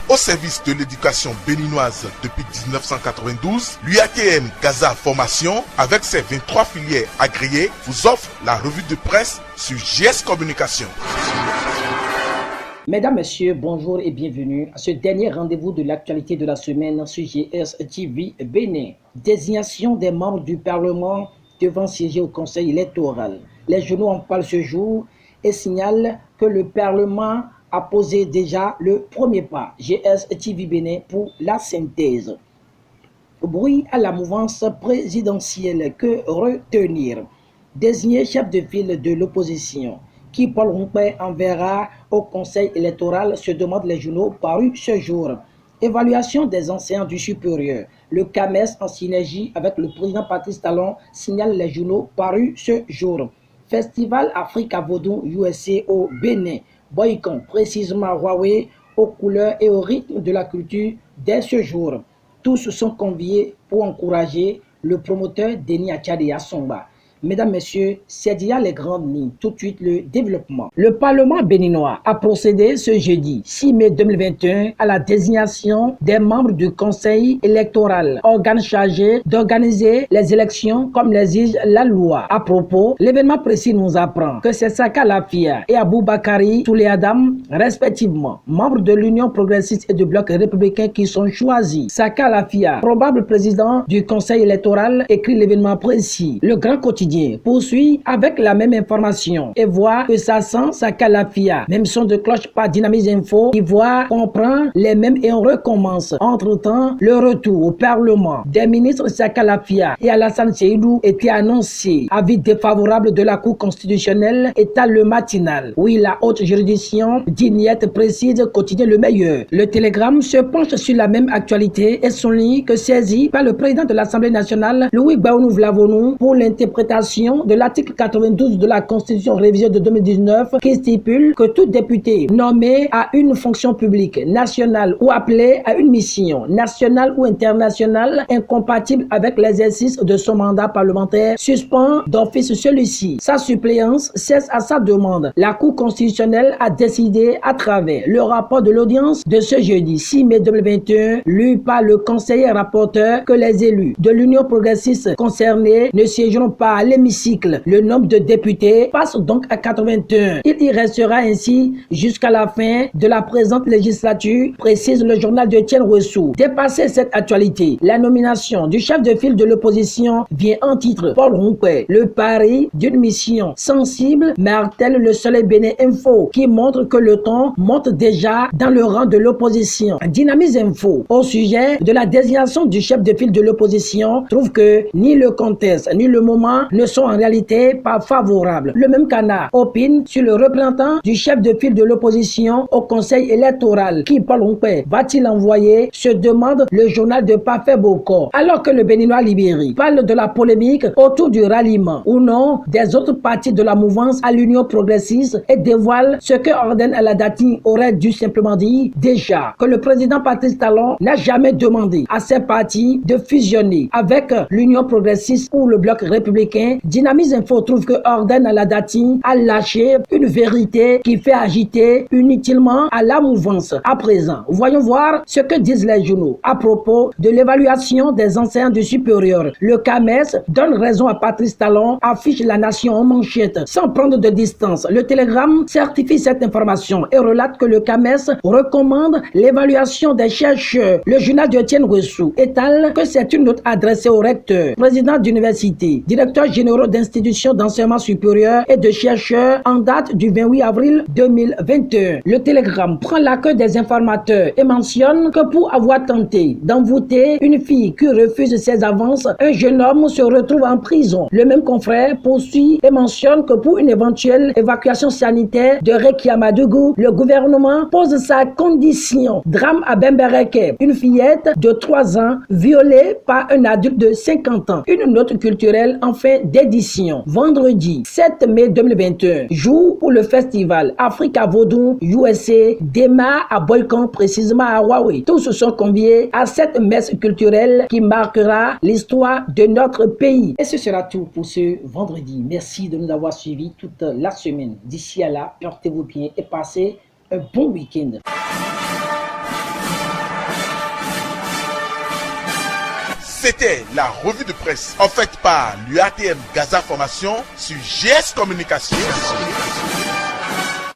au service de l'éducation béninoise depuis 1992, l'UATM Gaza Formation, avec ses 23 filières agréées, vous offre la revue de presse sur JS Communication. Mesdames, Messieurs, bonjour et bienvenue à ce dernier rendez-vous de l'actualité de la semaine sur JS TV Bénin. Désignation des membres du Parlement devant siéger au Conseil électoral. Les journaux en parlent ce jour et signalent que le Parlement a posé déjà le premier pas. JS TV Bénin pour la synthèse. Bruit à la mouvance présidentielle, que retenir? Désigné chef de file de l'opposition, qui Paul Rompé enverra au Conseil électoral, se demandent les journaux parus ce jour. Évaluation des enseignants du supérieur. Le CAMES en synergie avec le président Patrice Talon signale les journaux parus ce jour. Festival Africa Vodou USA au Bénin. Boycott précisément Huawei aux couleurs et au rythme de la culture dès ce jour. Tous sont conviés pour encourager le promoteur Denis Achadi Assomba. Mesdames, Messieurs, c'est déjà les grandes lignes. Tout de suite, le développement. Le Parlement béninois a procédé ce jeudi 6 mai 2021 à la désignation des membres du Conseil électoral, organe chargé d'organiser les élections comme l'exige la loi. À propos, l'événement précis nous apprend que c'est Saka Lafia et Aboubakari Toulé Adam, respectivement, membres de l'Union progressiste et du Bloc républicain qui sont choisis. Saka Lafia, probable président du Conseil électoral, écrit l'événement précis. Le Grand Quotidien poursuit avec la même information et voit que ça sent Saka Lafia. Même son de cloche par Dynamise Info qui voit qu'on prend les mêmes et on recommence. Entre-temps, le retour au Parlement des ministres Saka Lafia et Alassane Seydou était annoncé. Avis défavorable de la Cour constitutionnelle étale le matinal. Oui, la haute juridiction d'Ignette précise quotidien le meilleur. Le Télégramme se penche sur la même actualité et souligne que saisi par le président de l'Assemblée nationale, Louis Baounou Vlavonou, pour l'interprétation de l'article 92 de la Constitution révisée de 2019 qui stipule que tout député nommé à une fonction publique nationale ou appelé à une mission nationale ou internationale incompatible avec l'exercice de son mandat parlementaire suspend d'office celui-ci. Sa suppléance cesse à sa demande. La Cour constitutionnelle a décidé à travers le rapport de l'audience de ce jeudi 6 mai 2021 lu par le conseiller rapporteur que les élus de l'Union progressiste concernés ne siégeront pas à l'hémicycle. Le nombre de députés passe donc à 81. Il y restera ainsi jusqu'à la fin de la présente législature, précise le journal de Etienne Ouessou. Dépasser cette actualité, la nomination du chef de file de l'opposition vient en titre Paul Rompé. Le pari d'une mission sensible, martèle le Soleil Bénin Info, qui montre que le ton monte déjà dans le rang de l'opposition. Dynamise Info, au sujet de la désignation du chef de file de l'opposition, trouve que ni le contexte ni le moment ne sont en réalité pas favorables. Le même canard opine sur le représentant du chef de file de l'opposition au Conseil électoral. Qui Paul Rompé va-t-il envoyer, se demande le journal de Parfait Bocor. Alors que le Béninois Libéry parle de la polémique autour du ralliement ou non des autres partis de la mouvance à l'Union progressiste et dévoile ce que Orden Aladati aurait dû simplement dire déjà que le président Patrice Talon n'a jamais demandé à ces partis de fusionner avec l'Union progressiste ou le Bloc républicain. Dynamise Info trouve que Orden Aladati a lâché une vérité qui fait agiter inutilement à la mouvance. À présent, voyons voir ce que disent les journaux à propos de l'évaluation des enseignants du supérieur. Le CAMES donne raison à Patrice Talon, affiche la nation en manchette sans prendre de distance. Le Télégramme certifie cette information et relate que le CAMES recommande l'évaluation des chercheurs. Le journal de Etienne Ouessou étale que c'est une note adressée au recteur, président d'université, directeur généraux d'institutions d'enseignement supérieur et de chercheurs en date du 28 avril 2021. Le Télégramme prend l'accueil des informateurs et mentionne que pour avoir tenté d'envoûter une fille qui refuse ses avances, un jeune homme se retrouve en prison. Le même confrère poursuit et mentionne que pour une éventuelle évacuation sanitaire de Rekiamadougou, le gouvernement pose sa condition. Drame à Bembereke, une fillette de 3 ans violée par un adulte de 50 ans. Une note culturelle en fin d'édition. Vendredi 7 mai 2021, jour où le festival Africa Vodou USA démarre à Boycott, précisément à Huawei. Tous sont conviés à cette messe culturelle qui marquera l'histoire de notre pays. Et ce sera tout pour ce vendredi. Merci de nous avoir suivis toute la semaine. D'ici à là, portez-vous bien et passez un bon week-end. C'était la revue de presse offerte par l'UATM Gaza Formation sur GS Communication.